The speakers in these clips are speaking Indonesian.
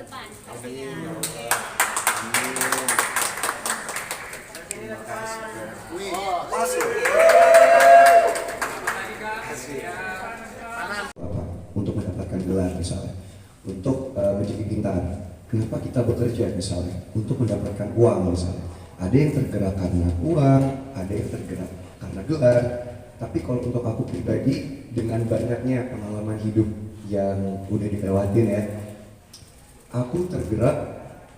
depan. Amin. Oke. Terima kasih. Wih, untuk mendapatkan gelar misalnya, untuk menjadi pintar. Kenapa kita bekerja misalnya? Untuk mendapatkan uang misalnya. Ada yang tergerak karena uang, ada yang tergerak karena gelar. Tapi kalau untuk aku pribadi, dengan banyaknya pengalaman hidup yang udah dilewatin ya, aku tergerak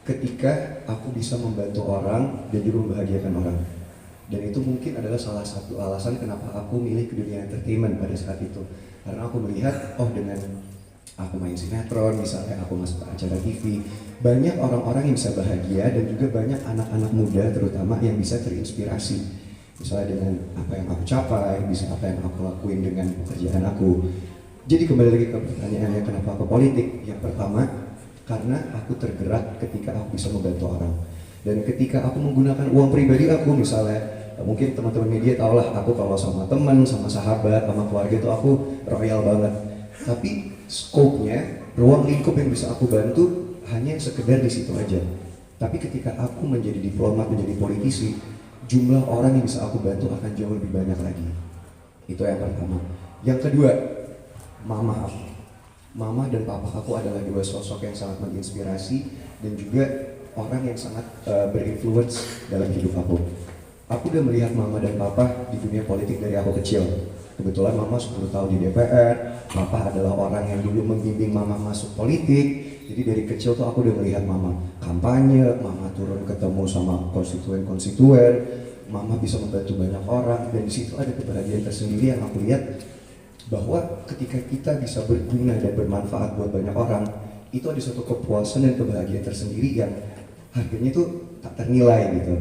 ketika aku bisa membantu orang dan juga membahagiakan orang. Dan itu mungkin adalah salah satu alasan kenapa aku milih ke dunia entertainment pada saat itu. Karena aku melihat, oh dengan aku main sinetron, misalnya aku masuk ke acara TV, banyak orang-orang yang bisa bahagia dan juga banyak anak-anak muda terutama yang bisa terinspirasi. Misalnya dengan apa yang aku capai, bisa apa yang aku lakuin dengan pekerjaan aku. Jadi kembali lagi ke pertanyaannya, kenapa aku politik? Yang pertama, karena aku tergerak ketika aku bisa membantu orang. Dan ketika aku menggunakan uang pribadi aku, misalnya mungkin teman-teman media tau lah, aku kalau sama teman, sama sahabat, sama keluarga itu aku royal banget. Tapi scope-nya, ruang lingkup yang bisa aku bantu hanya sekedar di situ aja. Tapi ketika aku menjadi diplomat, menjadi politisi, jumlah orang yang bisa aku bantu akan jauh lebih banyak lagi. Itu yang pertama. Yang kedua, mama aku. Mama dan papa aku adalah dua sosok yang sangat menginspirasi dan juga orang yang sangat berinfluence dalam hidup aku. Aku udah melihat mama dan papa di dunia politik dari aku kecil. Kebetulan mama 10 tahun di DPR, papa adalah orang yang dulu membimbing mama masuk politik. Jadi dari kecil tuh aku udah melihat mama kampanye, mama turun ketemu sama konstituen-konstituen, mama bisa membantu banyak orang, dan di situ ada kebahagiaan tersendiri yang aku lihat bahwa ketika kita bisa berguna dan bermanfaat buat banyak orang, itu ada suatu kepuasan dan kebahagiaan tersendiri yang harganya tuh tak ternilai gitu.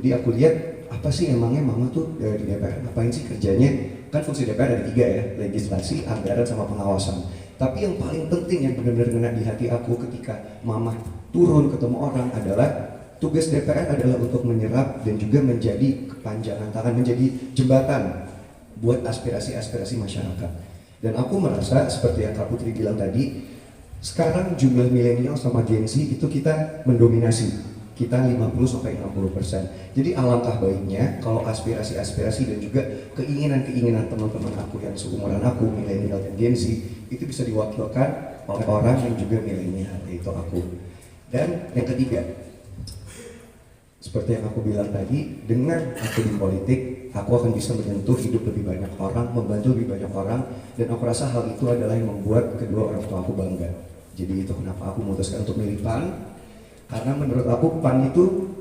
Jadi aku lihat apa sih emangnya mama tuh di DPR ngapain sih kerjanya? Kan fungsi DPR ada 3 ya, legislasi, anggaran, sama pengawasan. Tapi yang paling penting yang benar-benar kena di hati aku ketika mama turun ketemu orang adalah tugas DPR adalah untuk menyerap dan juga menjadi kepanjangan tangan, menjadi jembatan buat aspirasi-aspirasi masyarakat. Dan aku merasa seperti yang Kak Putri bilang tadi, sekarang jumlah milenial sama Gen Z itu kita mendominasi. Kita 50-60%. Jadi alangkah baiknya kalau aspirasi-aspirasi dan juga keinginan-keinginan teman-teman aku yang seumuran aku, milenial dan Gen Z, itu bisa diwakilkan oleh orang yang juga milenial, yaitu aku. Dan yang ketiga, seperti yang aku bilang tadi, dengan aku di politik, aku akan bisa menyentuh hidup lebih banyak orang, membantu lebih banyak orang, dan aku rasa hal itu adalah yang membuat kedua orang tua aku bangga. Jadi itu kenapa aku memutuskan untuk milih PAN, karena menurut aku PAN itu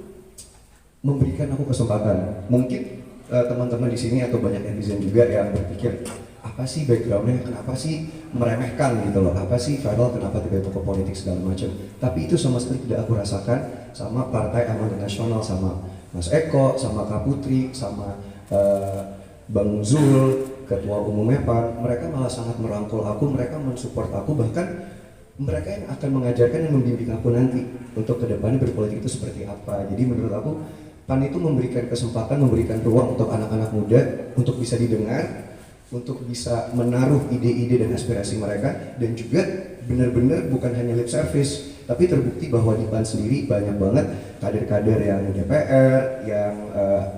memberikan aku kesempatan. Mungkin teman-teman di sini atau banyak netizen juga yang berpikir, apa sih backgroundnya, kenapa sih meremehkan gitu loh, apa sih Fadel kenapa tiba-tiba ke politik segala macam. Tapi itu sama sekali tidak aku rasakan sama Partai Amanat Nasional, sama Mas Eko, sama Kak Putri, sama Bang Zul, ketua umumnya PAN. Mereka malah sangat merangkul aku, mereka mensupport aku, bahkan mereka yang akan mengajarkan dan membimbing aku nanti untuk kedepannya berpolitik itu seperti apa. Jadi menurut aku PAN itu memberikan kesempatan, memberikan ruang untuk anak-anak muda untuk bisa didengar, untuk bisa menaruh ide-ide dan aspirasi mereka, dan juga benar-benar bukan hanya lip service, tapi terbukti bahwa di PAN sendiri banyak banget kader-kader yang DPR, yang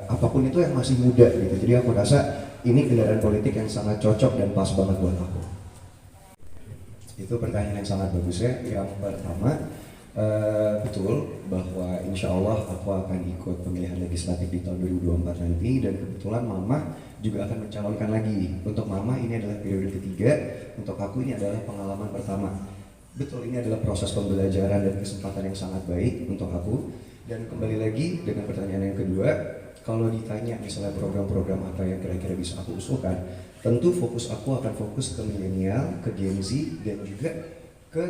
apapun itu yang masih muda gitu. Jadi aku rasa ini kendaraan politik yang sangat cocok dan pas banget buat aku. Itu pertanyaan yang sangat bagus ya. Yang pertama, betul bahwa insya Allah aku akan ikut pemilihan legislatif di tahun 2024 nanti, dan kebetulan Mama juga akan mencalonkan lagi. Untuk Mama ini adalah periode ketiga, untuk aku ini adalah pengalaman pertama. Betul, ini adalah proses pembelajaran dan kesempatan yang sangat baik untuk aku. Dan kembali lagi dengan pertanyaan yang kedua, kalau ditanya misalnya program-program apa yang kira-kira bisa aku usulkan, tentu fokus aku akan fokus ke milenial, ke Gen Z, dan juga ke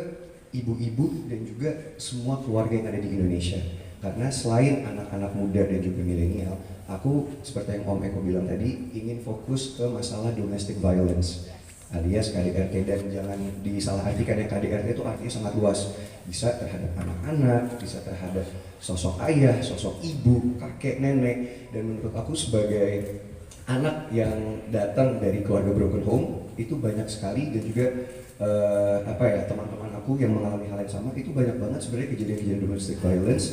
ibu-ibu dan juga semua keluarga yang ada di Indonesia. Karena selain anak-anak muda dan juga milenial, aku seperti yang Om Eko bilang tadi, ingin fokus ke masalah domestic violence alias KDRT, dan jangan disalahartikan ya, KDRT itu artinya sangat luas, bisa terhadap anak-anak, bisa terhadap sosok ayah, sosok ibu, kakek, nenek. Dan menurut aku sebagai anak yang datang dari keluarga broken home itu banyak sekali, dan juga teman-teman aku yang mengalami hal yang sama, itu banyak banget sebenarnya kejadian-kejadian domestic violence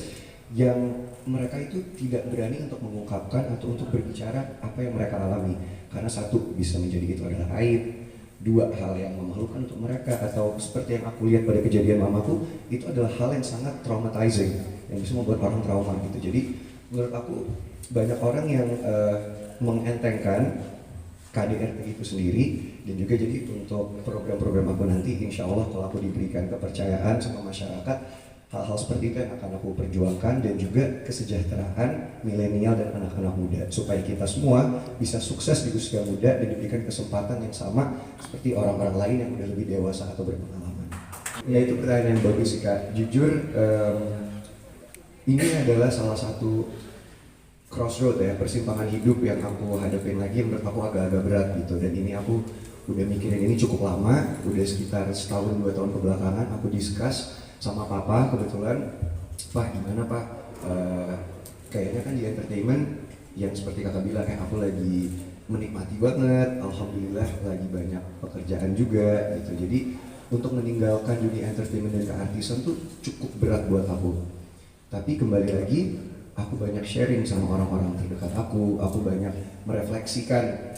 yang mereka itu tidak berani untuk mengungkapkan atau untuk berbicara apa yang mereka alami, karena satu, bisa menjadi itu adalah aib, dua, hal yang memalukan untuk mereka, atau seperti yang aku lihat pada kejadian mamaku, itu adalah hal yang sangat traumatizing yang bisa membuat orang trauma gitu. Jadi menurut aku banyak orang yang mengentengkan KDRT itu sendiri, dan juga jadi untuk program-program aku nanti, insya Allah kalau aku diberikan kepercayaan sama masyarakat, hal-hal seperti itu yang akan aku perjuangkan, dan juga kesejahteraan milenial dan anak-anak muda, supaya kita semua bisa sukses di usia muda dan diberikan kesempatan yang sama seperti orang-orang lain yang udah lebih dewasa atau berpengalaman. Ya, itu pertanyaan yang bagus sih Kak. Jujur, ini adalah salah satu crossroad ya, persimpangan hidup yang aku hadapin lagi, yang menurut aku agak-agak berat gitu. Dan ini aku udah mikirin ini cukup lama, udah sekitar setahun 2 tahun kebelakangan. Aku discuss sama papa kebetulan, Pak gimana Pak, kayaknya kan di entertainment yang seperti kakak bilang, kayak aku lagi menikmati banget, alhamdulillah lagi banyak pekerjaan juga gitu. Jadi untuk meninggalkan dunia entertainment dan keartisan tuh cukup berat buat aku. Tapi kembali lagi, aku banyak sharing sama orang-orang terdekat aku banyak merefleksikan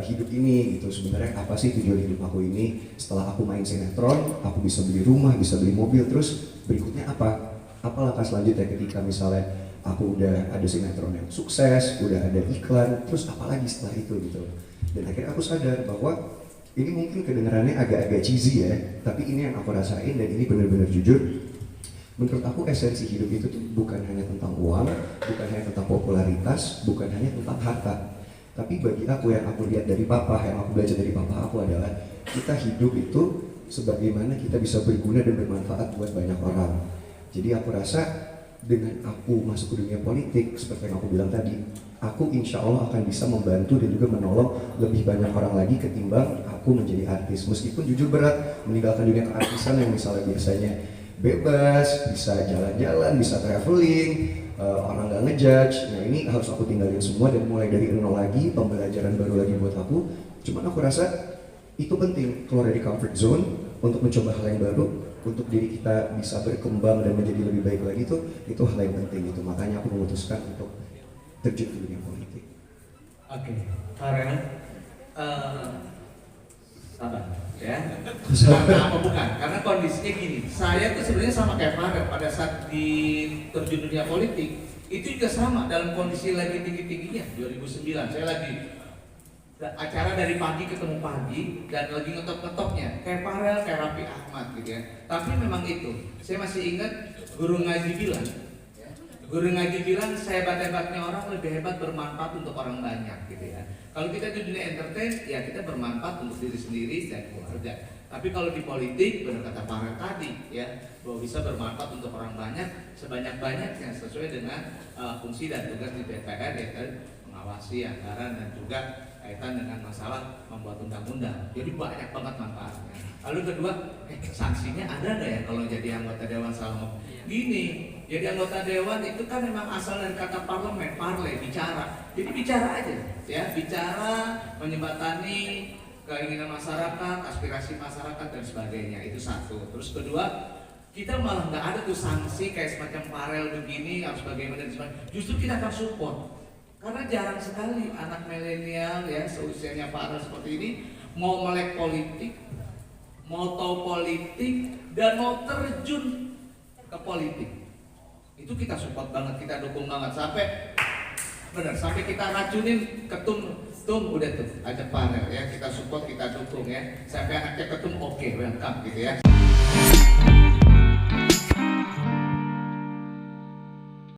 hidup ini gitu. Sebenarnya apa sih tujuan hidup aku ini? Setelah aku main sinetron, aku bisa beli rumah, bisa beli mobil, terus berikutnya apa? Apa langkah selanjutnya ketika misalnya aku udah ada sinetron yang sukses, udah ada iklan, terus apa lagi setelah itu gitu. Dan akhirnya aku sadar bahwa ini mungkin kedengarannya agak-agak cheesy ya, tapi ini yang aku rasain dan ini benar-benar jujur. Menurut aku esensi hidup itu tuh bukan hanya tentang uang, bukan hanya tentang popularitas, bukan hanya tentang harta. Tapi bagi aku, yang aku lihat dari papa, yang aku belajar dari papa aku adalah kita hidup itu sebagaimana kita bisa berguna dan bermanfaat buat banyak orang. Jadi aku rasa dengan aku masuk ke dunia politik, seperti yang aku bilang tadi, aku insya Allah akan bisa membantu dan juga menolong lebih banyak orang lagi ketimbang aku menjadi artis. Meskipun jujur berat meninggalkan dunia keartisan yang misalnya biasanya bebas, bisa jalan-jalan, bisa traveling, orang nggak ngejudge. Nah ini harus aku tinggalin semua dan mulai dari nol lagi, pembelajaran baru lagi buat aku. Cuman aku rasa itu penting, keluar dari comfort zone untuk mencoba hal yang baru, untuk diri kita bisa berkembang dan menjadi lebih baik lagi, itu hal yang penting gitu. Makanya aku memutuskan untuk terjun ke dunia politik. Oke, Farel, sabar ya. Karena apa bukan? Karena kondisinya gini, saya tuh sebenarnya sama kayak Farel pada saat di terjun dunia politik itu juga sama dalam kondisi lagi tinggi-tingginya. 2009 saya lagi acara dari pagi ketemu pagi dan lagi ngetop-ngetopnya kayak Farel, kayak Raffi Ahmad gitu ya. Tapi memang itu, saya masih ingat guru ngaji bilang, sehebat-hebatnya orang lebih hebat bermanfaat untuk orang banyak gitu ya. Kalau kita di dunia entertain, ya kita bermanfaat untuk diri sendiri dan keluarga. Tapi kalau di politik, benar kata Farel tadi ya, bahwa bisa bermanfaat untuk orang banyak, sebanyak-banyaknya sesuai dengan fungsi dan tugas di DPR, yaitu mengawasi anggaran dan juga kaitan dengan masalah membuat undang-undang. Jadi banyak banget manfaatnya. Lalu kedua, sanksinya ada nggak ya kalau jadi anggota dewan salah? Gini, jadi anggota dewan itu kan memang asal dari kata parlemen, parle, bicara. Jadi bicara aja, ya, bicara, menjembatani keinginan masyarakat, aspirasi masyarakat dan sebagainya. Itu satu. Terus kedua, kita malah nggak ada tuh sanksi kayak semacam Farel begini, harus bagaimana dan sebagainya. Justru kita akan support. Karena jarang sekali anak milenial ya seusianya Farel seperti ini mau melek politik, mau tahu politik dan mau terjun ke politik. Itu kita support banget, kita dukung banget sampai kita racunin ketum udah tuh ajak Farel ya, kita support, kita dukung ya. Sampai anaknya ketum oke, welcome gitu ya.